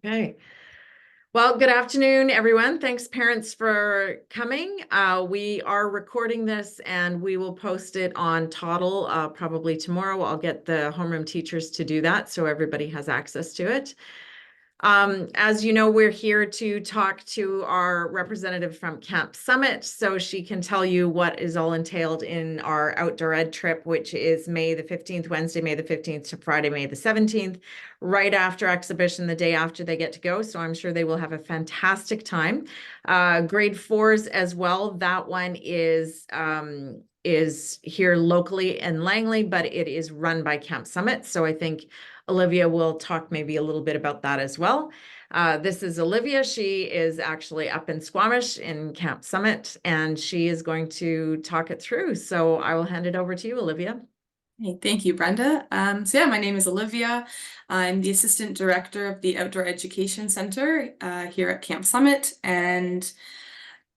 Okay. Well, good afternoon, everyone. Thanks, parents, for coming. We are recording this and we will post it on Toddle probably tomorrow. I'll get the homeroom teachers to do that so everybody has access to it. As you know, we're here to talk to our representative from Camp Summit so she can tell you what is all entailed in our outdoor ed trip, which is May the 15th, Wednesday, May the 15th to Friday, May the 17th, right after exhibition, the day after they get to go. So I'm sure they will have a fantastic time. Grade 4s as well. That one is here locally in Langley, but it is run by Camp Summit. So I think Olivia will talk maybe a little bit about that as well. This is Olivia. She is actually up in Squamish in Camp Summit, and she is going to talk it through. So I will hand it over to you, Olivia. Hey, thank you, Brenda. My name is Olivia. I'm the Assistant Director of the Outdoor Education Center here at Camp Summit. And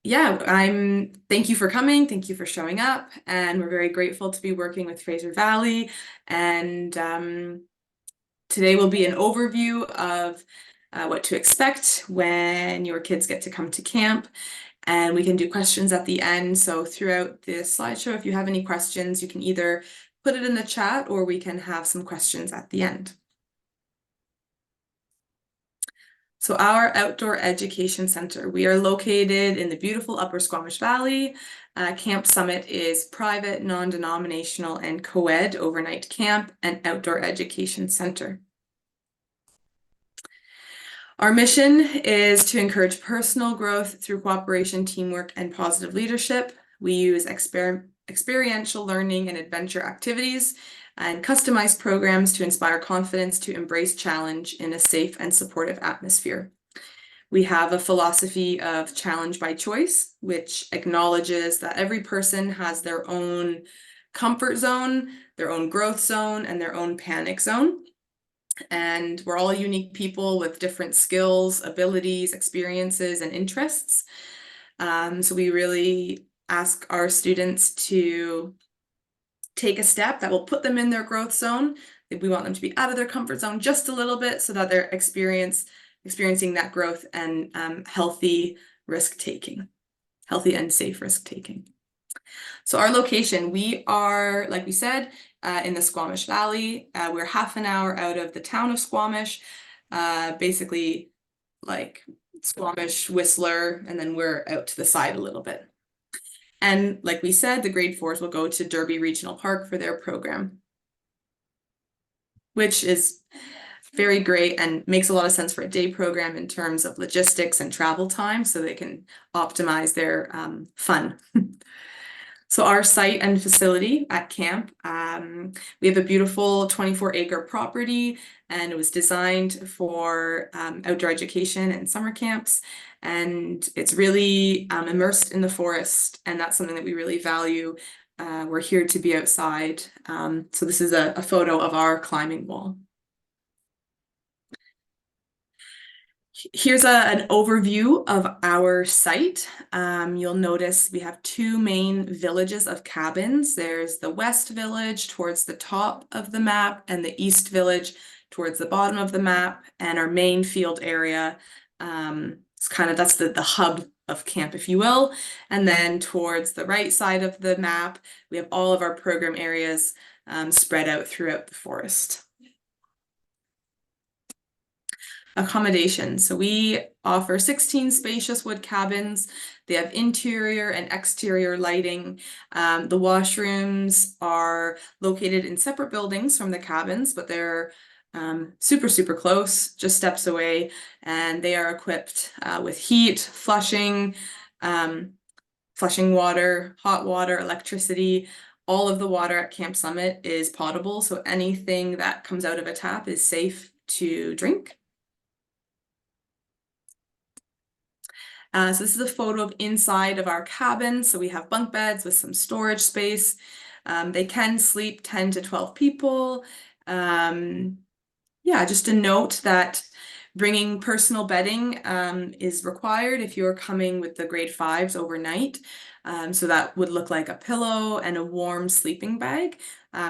thank you for coming. Thank you for showing up. And we're very grateful to be working with Fraser Valley. And today will be an overview of what to expect when your kids get to come to camp. And we can do questions at the end. So throughout this slideshow, if you have any questions, you can either put it in the chat or we can have some questions at the end. So our Outdoor Education Center, we are located in the beautiful Upper Squamish Valley. Camp Summit is private, non-denominational, and co-ed overnight camp and outdoor education center. Our mission is to encourage personal growth through cooperation, teamwork, and positive leadership. We use experiential learning and adventure activities and customized programs to inspire confidence to embrace challenge in a safe and supportive atmosphere. We have a philosophy of challenge by choice, which acknowledges that every person has their own comfort zone, their own growth zone, and their own panic zone. And we're all unique people with different skills, abilities, experiences, and interests. So we really ask our students to take a step that will put them in their growth zone. We want them to be out of their comfort zone just a little bit so that they're experiencing that growth and healthy risk-taking, healthy and safe risk-taking. So our location, we are, like we said, in the Squamish Valley. We're half an hour out of the town of Squamish, basically like Squamish, Whistler, and then we're out to the side a little bit. And like we said, the grade 4s will go to Derby Regional Park for their program, which is very great and makes a lot of sense for a day program in terms of logistics and travel time, so they can optimize their fun. So our site and facility at camp, we have a beautiful 24-acre property, and it was designed for outdoor education and summer camps. And it's really immersed in the forest, and that's something that we really value. We're here to be outside. So this is a photo of our climbing wall. Here's an overview of our site. You'll notice we have two main villages of cabins. There's the West Village towards the top of the map and the East Village towards the bottom of the map. And our main field area, that's the hub of camp, if you will. And then towards the right side of the map, we have all of our program areas spread out throughout the forest. Accommodation. So we offer 16 spacious wood cabins. They have interior and exterior lighting. The washrooms are located in separate buildings from the cabins, but they're super, super close, just steps away. And they are equipped with heat, flushing water, hot water, electricity. All of the water at Camp Summit is potable, so anything that comes out of a tap is safe to drink. So this is a photo of inside of our cabin. So we have bunk beds with some storage space. They can sleep 10 to 12 people. Just a note that Bringing personal bedding is required if you're coming with the grade 5s overnight. So that would look like a pillow and a warm sleeping bag.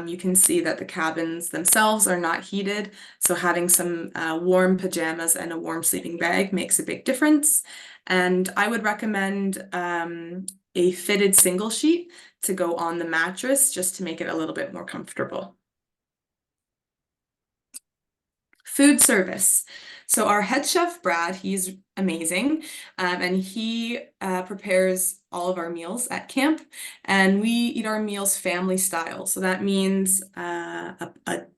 You can see that the cabins themselves are not heated, so having some warm pajamas and a warm sleeping bag makes a big difference. And I would recommend a fitted single sheet to go on the mattress just to make it a little bit more comfortable. Food service. So our head chef, Brad, he's amazing, and he prepares all of our meals at camp, and we eat our meals family style. So that means a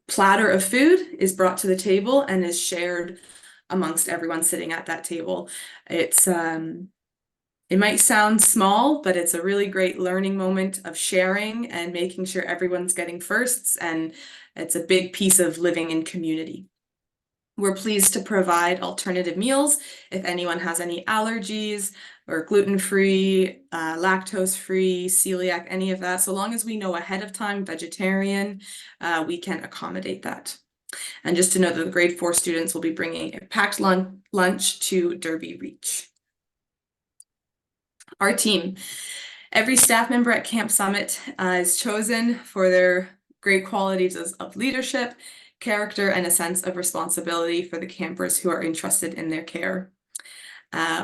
platter of food is brought to the table and is shared amongst everyone sitting at that table. It's it might sound small, but it's a really great learning moment of sharing and making sure everyone's getting firsts, and it's a big piece of living in community. We're pleased to provide alternative meals if anyone has any allergies or gluten-free, lactose-free, celiac, any of that. So long as we know ahead of time, vegetarian, we can accommodate that. And just to know that the grade 4 students will be bringing a packed lunch to Derby Reach. Our team. Every staff member at Camp Summit is chosen for their great qualities of leadership, character, and a sense of responsibility for the campers who are interested in their care.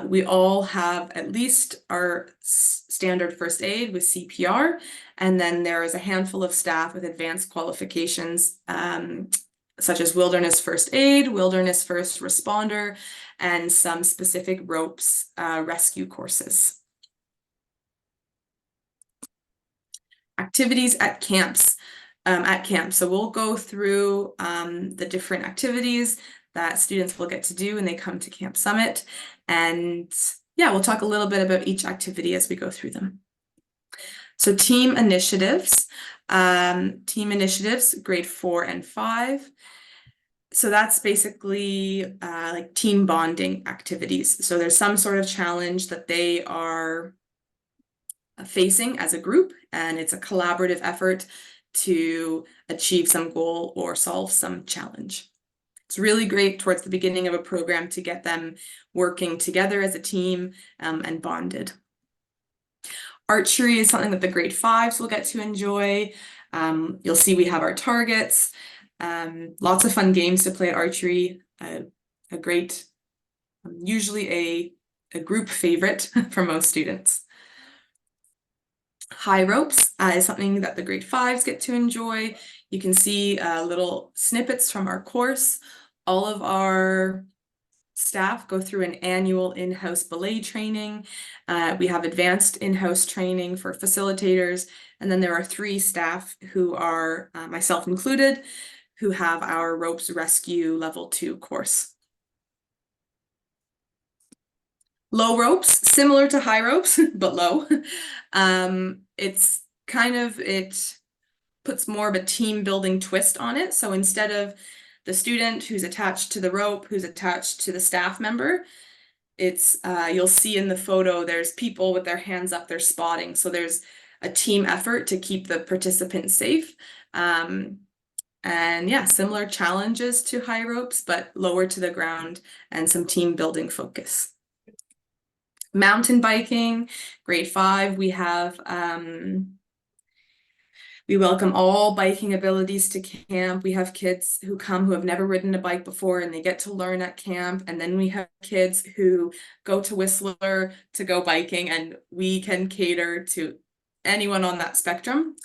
We all have at least our standard first aid with CPR, and then there is a handful of staff with advanced qualifications such as wilderness first aid, wilderness first responder, and some specific ropes rescue courses. Activities at camps. So we'll go through the different activities that students will get to do when they come to Camp Summit. And yeah, we'll talk a little bit about each activity as we go through them. So team initiatives, grade 4 and 5. So that's basically like team bonding activities. So there's some sort of challenge that they are facing as a group, and it's a collaborative effort to achieve some goal or solve some challenge. It's really great towards the beginning of a program to get them working together as a team and bonded. Archery is something that the grade 5s will get to enjoy. You'll see we have our targets, lots of fun games to play at archery, a great, usually a group favorite for most students. High ropes is something that the grade 5s get to enjoy. You can see little snippets from our course. All of our staff go through an annual in-house belay training. We have advanced in-house training for facilitators. And then there are 3 staff who are, myself included, who have our ropes rescue level 2 course. Low ropes, similar to high ropes, but low. It puts more of a team building twist on it. So instead of the student who's attached to the rope, who's attached to the staff member, it's you'll see in the photo, there's people with their hands up, they're spotting. So there's a team effort to keep the participants safe. And yeah, similar challenges to high ropes, but lower to the ground and some team building focus. Mountain biking, grade 5, we have we welcome all biking abilities to camp. We have kids who come who have never ridden a bike before and they get to learn at camp. And then we have kids who go to Whistler to go biking, and we can cater to anyone on that spectrum.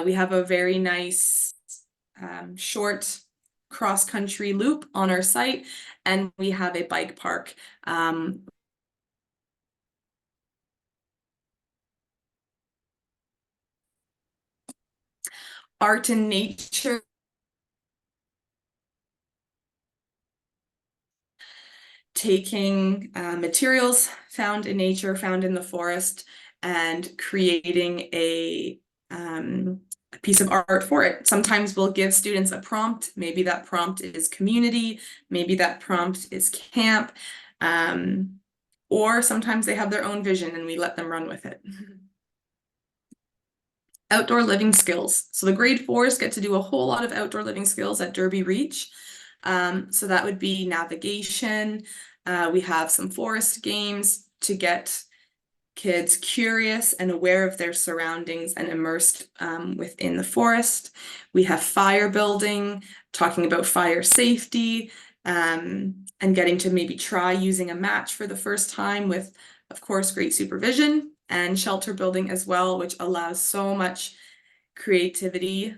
We have a very nice short cross-country loop on our site, and we have a bike park. Art and nature. Taking materials found in nature, found in the forest, and creating a piece of art for it. Sometimes we'll give students a prompt. Maybe that prompt is community, maybe that prompt is camp, or sometimes they have their own vision and we let them run with it. Outdoor living skills. So the grade 4s get to do a whole lot of outdoor living skills at Derby Reach. So that would be navigation. We have some forest games to get kids curious and aware of their surroundings and immersed within the forest. We have fire building, talking about fire safety, and getting to maybe try using a match for the first time with, of course, great supervision, and shelter building as well, which allows so much creativity.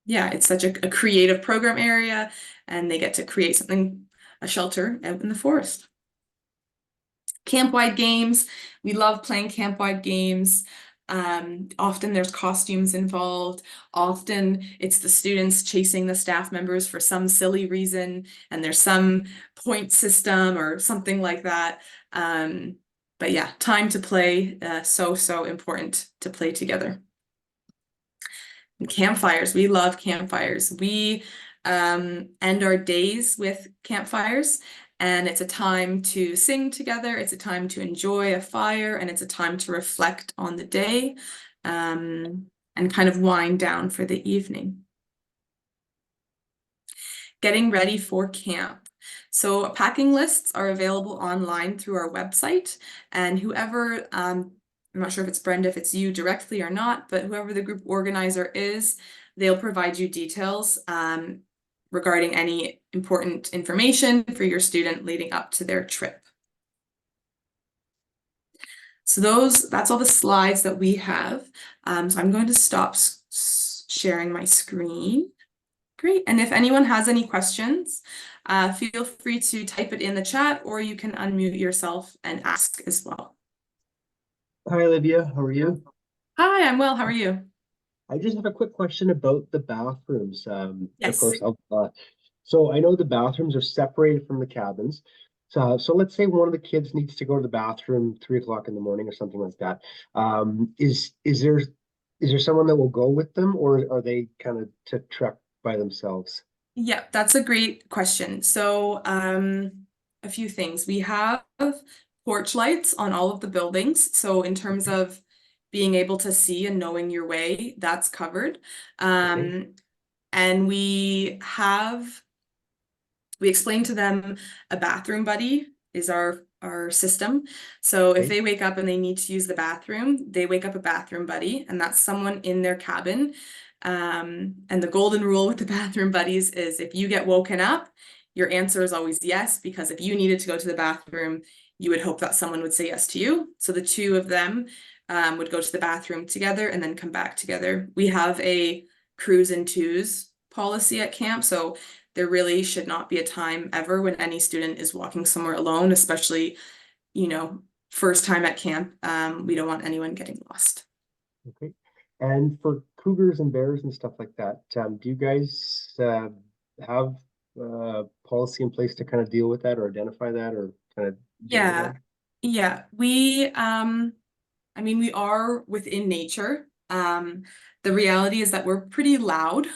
Yeah, it's such a creative program area, and they get to create something, a shelter out in the forest. Camp-wide games. We love playing camp-wide games. Often there's costumes involved. Often it's the students chasing the staff members for some silly reason, and there's some point system or something like that. But yeah, time to play, so important to play together. And campfires, we love campfires. We end our days with campfires. And it's a time to sing together, it's a time to enjoy a fire, and it's a time to reflect on the day, and kind of wind down for the evening. Getting ready for camp. So packing lists are available online through our website, and whoever, I'm not sure if it's Brenda, if it's you directly or not, but whoever the group organizer is, they'll provide you details regarding any important information for your student leading up to their trip. So that's all the slides that we have. So I'm going to stop sharing my screen. Great. And if anyone has any questions, feel free to type it in the chat, or you can unmute yourself and ask as well. Hi, Olivia. How are you? Hi, I'm well. How are you? I just have a quick question about the bathrooms. Yes. Of course, so I know the bathrooms are separated from the cabins. So let's say one of the kids needs to go to the bathroom 3 o'clock in the morning or something like that. Is there someone that will go with them, or are they kind of to trek by themselves? Yeah, that's a great question. So a few things. We have porch lights on all of the buildings. So in terms of being able to see and knowing your way, that's covered. And we explain to them a bathroom buddy is our system. So if they wake up and they need to use the bathroom, they wake up a bathroom buddy, and that's someone in their cabin. And the golden rule with the bathroom buddies is if you get woken up, your answer is always yes, because if you needed to go to the bathroom, you would hope that someone would say yes to you. So the two of them would go to the bathroom together and then come back together. We have a cruise in twos policy at camp, so there really should not be a time ever when any student is walking somewhere alone, especially, first time at camp. We don't want anyone getting lost. Okay. And for cougars and bears and stuff like that, do you guys have policy in place to kind of deal with that or identify that or kind of deal with that? Yeah. We we are within nature. The reality is that we're pretty loud.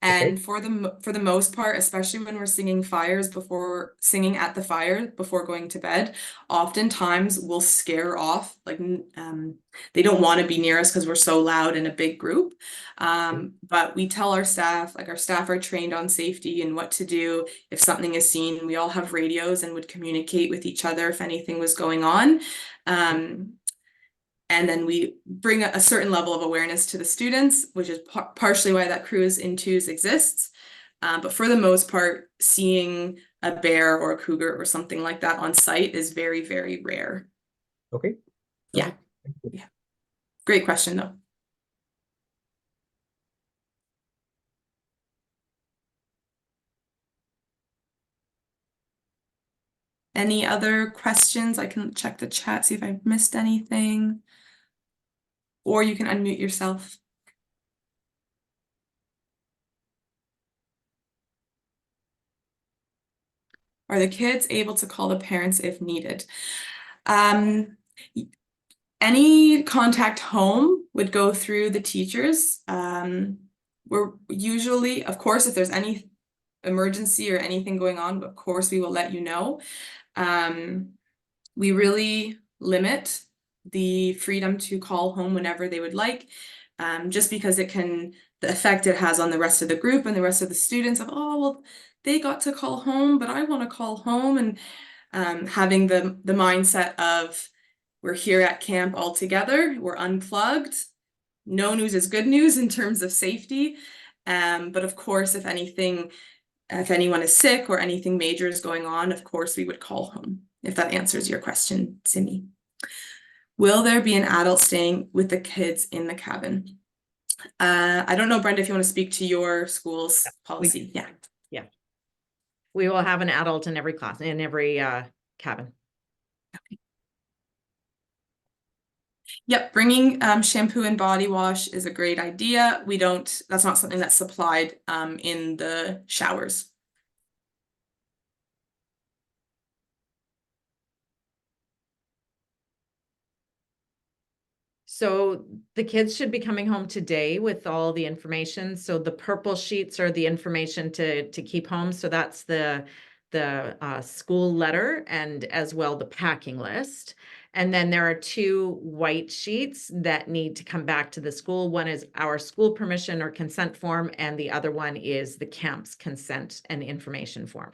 And for the most part, especially when we're singing at the fire before going to bed, oftentimes we'll scare off, they don't want to be near us because we're so loud in a big group. But we tell our staff are trained on safety and what to do if something is seen. We all have radios and would communicate with each other if anything was going on. And then we bring a certain level of awareness to the students, which is partially why that cruise in twos exists. But for the most part, seeing a bear or a cougar or something like that on site is very, very rare. Okay. Yeah. Yeah. Great question, though. Any other questions? I can check the chat, see if I missed anything. Or you can unmute yourself. Are the kids able to call the parents if needed? Any contact home would go through the teachers. We're usually, of course, if there's any emergency or anything going on, of course, we will let you know. We really limit the freedom to call home whenever they would like, just because it can the effect it has on the rest of the group and the rest of the students of, oh, well, they got to call home, but I want to call home. And having the mindset of we're here at camp all together, we're unplugged. No news is good news in terms of safety. But of course, if anyone is sick or anything major is going on, of course, we would call home, if that answers your question, Simi. Will there be an adult staying with the kids in the cabin? I don't know, Brenda, if you want to speak to your school's policy. Yeah. We will have an adult in every class, in every cabin. Yep, bringing shampoo and body wash is a great idea. That's not something that's supplied in the showers. So the kids should be coming home today with all the information. So the purple sheets are the information to keep home. So that's the school letter and as well the packing list. And then there are 2 white sheets that need to come back to the school. One is our school permission or consent form, and the other one is the camp's consent and information form.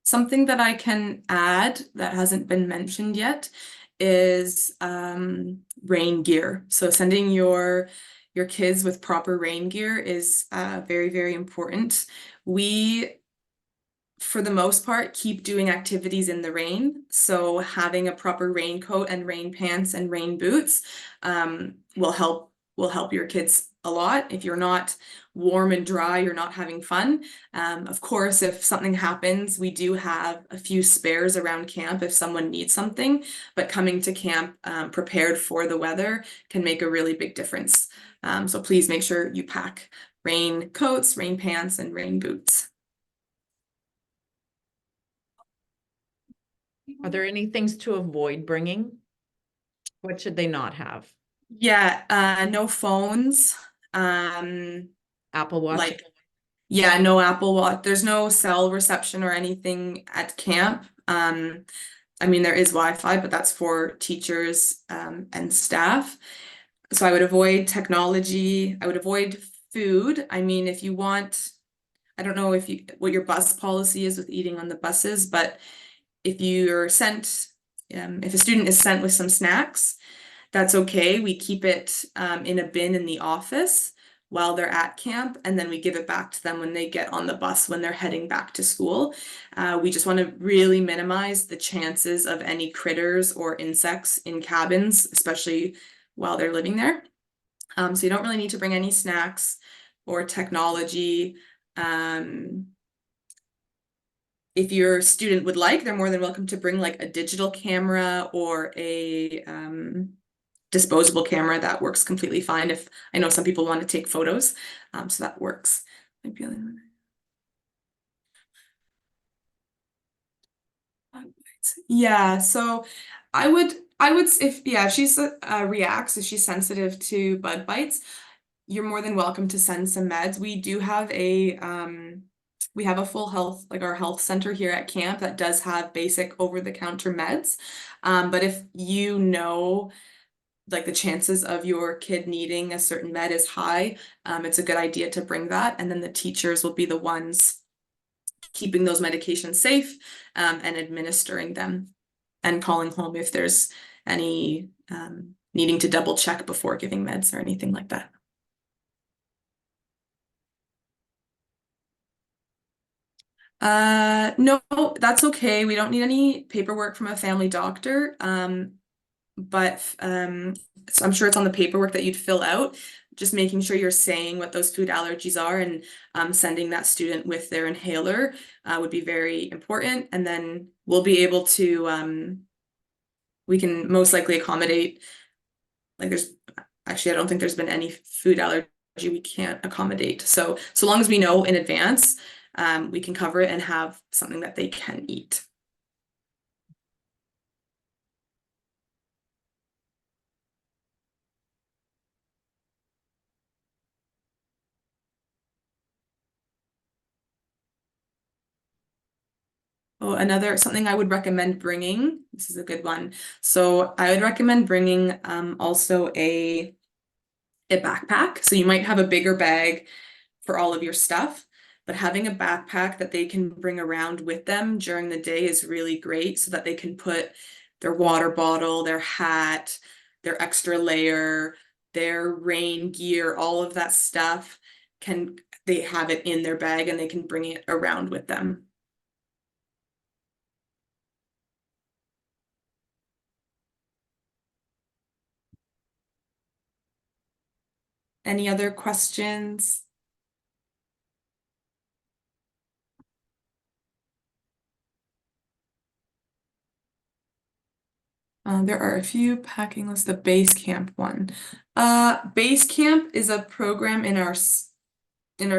Something that I can add that hasn't been mentioned yet is rain gear. So sending your kids with proper rain gear is very, very important. We, for the most part, keep doing activities in the rain. So having a proper raincoat and rain pants and rain boots will help your kids a lot. If you're not warm and dry, you're not having fun. Of course, if something happens, we do have a few spares around camp if someone needs something, but coming to camp prepared for the weather can make a really big difference. So please make sure you pack rain coats, rain pants, and rain boots. Are there any things to avoid bringing? What should they not have? Yeah, no phones. Apple Watch? Yeah, no Apple Watch. There's no cell reception or anything at camp. I mean, there is Wi-Fi, but that's for teachers and staff. So I would avoid technology. I would avoid food. I mean, if you want, I don't know what your bus policy is with eating on the buses, but if you're sent, if a student is sent with some snacks, that's okay. We keep it in a bin in the office while they're at camp, and then we give it back to them when they get on the bus when they're heading back to school. We just want to really minimize the chances of any critters or insects in cabins, especially while they're living there. So you don't really need to bring any snacks or technology. If your student would like, they're more than welcome to bring like a digital camera or a disposable camera. That works completely fine. If I know some people want to take photos, so that works. Yeah, so I would if she reacts, if she's sensitive to bug bites, you're more than welcome to send some meds. We do have a full health, like our health center here at camp that does have basic over-the-counter meds. But if you know, like the chances of your kid needing a certain med is high, it's a good idea to bring that. And then the teachers will be the ones keeping those medications safe and administering them and calling home if there's any needing to double check before giving meds or anything like that. No, that's okay. We don't need any paperwork from a family doctor. But so I'm sure it's on the paperwork that you'd fill out, just making sure you're saying what those food allergies are and sending that student with their inhaler would be very important. And then we'll be able to, we can most likely accommodate, like I don't think there's been any food allergy we can't accommodate. So long as we know in advance, we can cover it and have something that they can eat. Oh, something I would recommend bringing, this is a good one. So I would recommend bringing also a a backpack. So you might have a bigger bag for all of your stuff, but having a backpack that they can bring around with them during the day is really great, so that they can put their water bottle, their hat, their extra layer, their rain gear, all of that stuff, they have it in their bag and they can bring it around with them. Any other questions? There are a few packing lists. The base camp one. Base camp is a program in our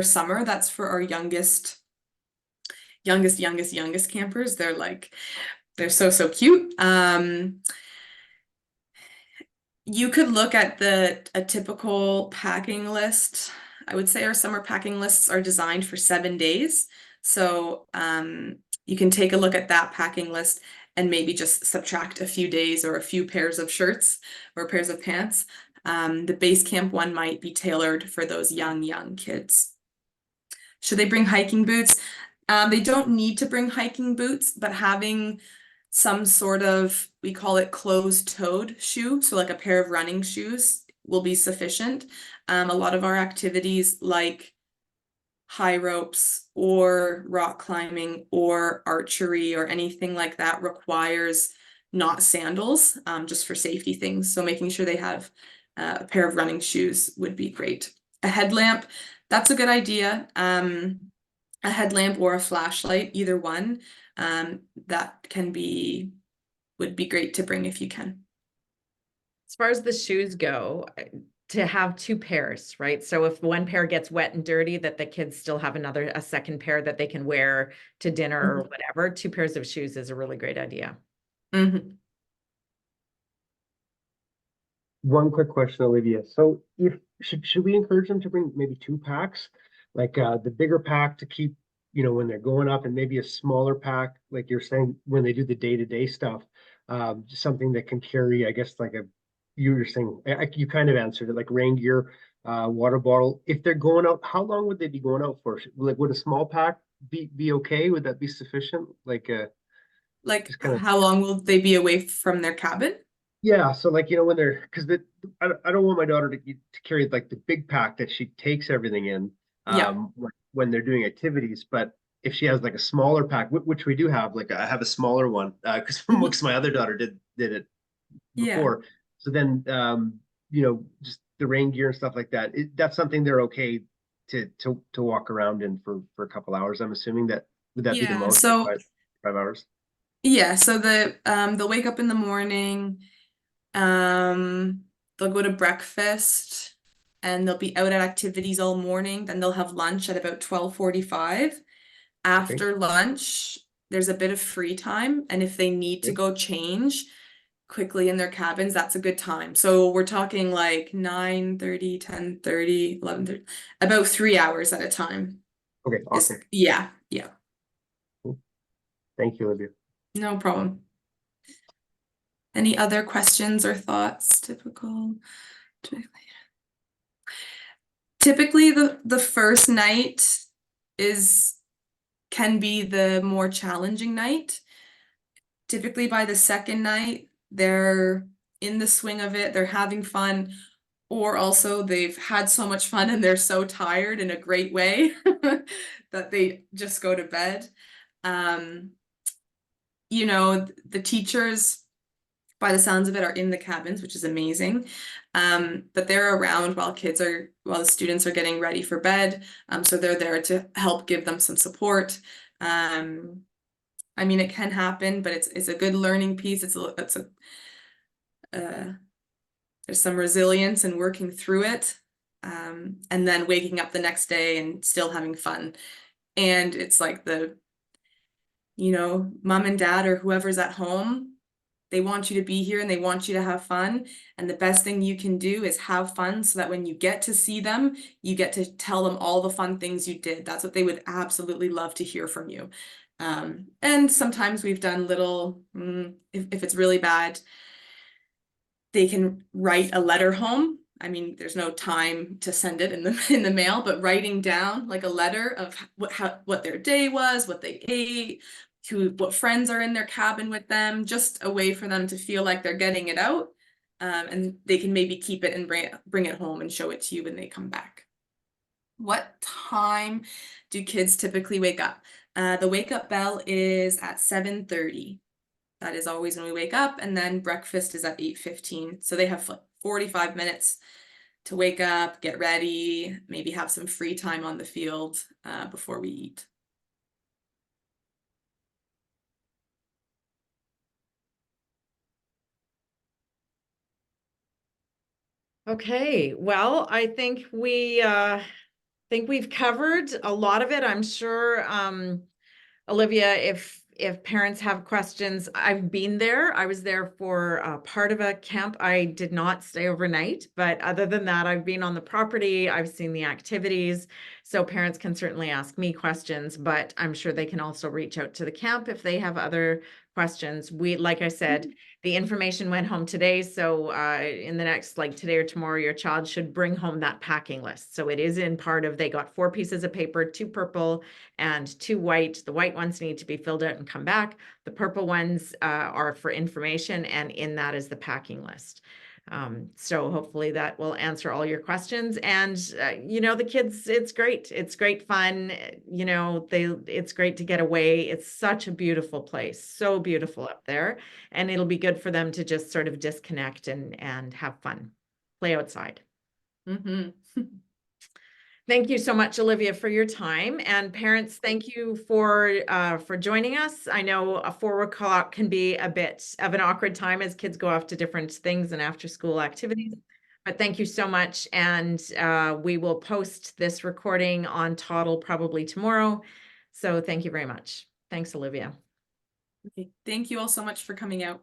summer. That's for our youngest campers. They're so cute. You could look at a typical packing list. I would say our summer packing lists are designed for 7 days. So you can take a look at that packing list and maybe just subtract a few days or a few pairs of shirts or pairs of pants. The base camp one might be tailored for those young kids. Should they bring hiking boots? They don't need to bring hiking boots, but having some sort of, we call it closed-toed shoe, so like a pair of running shoes will be sufficient. A lot of our activities like high ropes or rock climbing or archery or anything like that requires not sandals, just for safety things. So making sure they have a pair of running shoes would be great. A headlamp, that's a good idea. A headlamp or a flashlight, either one, that would be great to bring if you can. As far as the shoes go, to have 2 pairs, right? So if one pair gets wet and dirty, that the kids still have a second pair that they can wear to dinner or whatever. 2 pairs of shoes is a really great idea. One quick question, Olivia. So should we encourage them to bring maybe 2 packs? Like the bigger pack to keep, when they're going up, and maybe a smaller pack, like you're saying, when they do the day-to-day stuff, something that can carry, I guess, like you were saying, you kind of answered it, like rain gear, water bottle. If they're going out, how long would they be going out for? Like, would a small pack be okay? Would that be sufficient? Like just kind of, how long will they be away from their cabin? yeah. So like, when because I don't want my daughter to carry like the big pack that she takes everything in, Yeah. when they're doing activities. But if she has like a smaller pack, which we do have, like I have a smaller one, because my other daughter did it Yeah. before. So then, just the rain gear and stuff like that. That's something they're okay to walk around in for a couple hours. I'm assuming would that be the Yeah. most, So like 5 hours? yeah, so they'll wake up in the morning, they'll go to breakfast, and they'll be out at activities all morning. Then they'll have lunch at about 12:45. After lunch, there's a bit of free time, and if they need to Okay. go change quickly in their cabins, that's a good time. So we're talking like 9:30, 10:30, 11:30, about 3 hours at a time. Okay, awesome. Yeah. Cool. Thank you, Olivia. No problem. Any other questions or thoughts? Typically the first night can be the more challenging night. Typically by the second night, they're in the swing of it, they're having fun, or also they've had so much fun and they're so tired in a great way that they just go to bed. The teachers, by the sounds of it, are in the cabins, which is amazing. But they're around while the students are getting ready for bed. So they're there to help give them some support. It can happen, but it's a good learning piece. There's some resilience in working through it. And then waking up the next day and still having fun. And it's like mom and dad or whoever's at home, they want you to be here and they want you to have fun. And the best thing you can do is have fun so that when you get to see them, you get to tell them all the fun things you did. That's what they would absolutely love to hear from you. And sometimes we've done little, if it's really bad, they can write a letter home I mean, there's no time to send it in the mail, but writing down like a letter of what their day was, what they ate, what friends are in their cabin with them, just a way for them to feel like they're getting it out. And they can maybe keep it and bring it home and show it to you when they come back. What time do kids typically wake up? The wake up bell is at 7:30. That is always when we wake up, and then breakfast is at 8:15. So they have 45 minutes to wake up, get ready, maybe have some free time on the field before we eat. Okay, well, I think we've covered a lot of it. I'm sure, Olivia, if parents have questions, I've been there. I was there for part of a camp. I did not stay overnight, but other than that, I've been on the property. I've seen the activities. So parents can certainly ask me questions, but I'm sure they can also reach out to the camp if they have other questions. Like I said, the information went home today. So in the next, like today or tomorrow, your child should bring home that packing list. So it is in part of, they got 4 pieces of paper, 2 purple and 2 white. The white ones need to be filled out and come back. The purple ones are for information, and in that is the packing list. So hopefully that will answer all your questions. And you know, the kids, it's great. It's great fun. You know, it's great to get away. It's such a beautiful place, so beautiful up there, and it'll be good for them to just sort of disconnect and have fun, play outside. Thank you so much, Olivia, for your time. And parents, thank you for joining us. I know a 4 o'clock can be a bit of an awkward time as kids go off to different things and after school activities. But thank you so much. And we will post this recording on Toddle probably tomorrow. So thank you very much. Thanks, Olivia. Okay. Thank you all so much for coming out.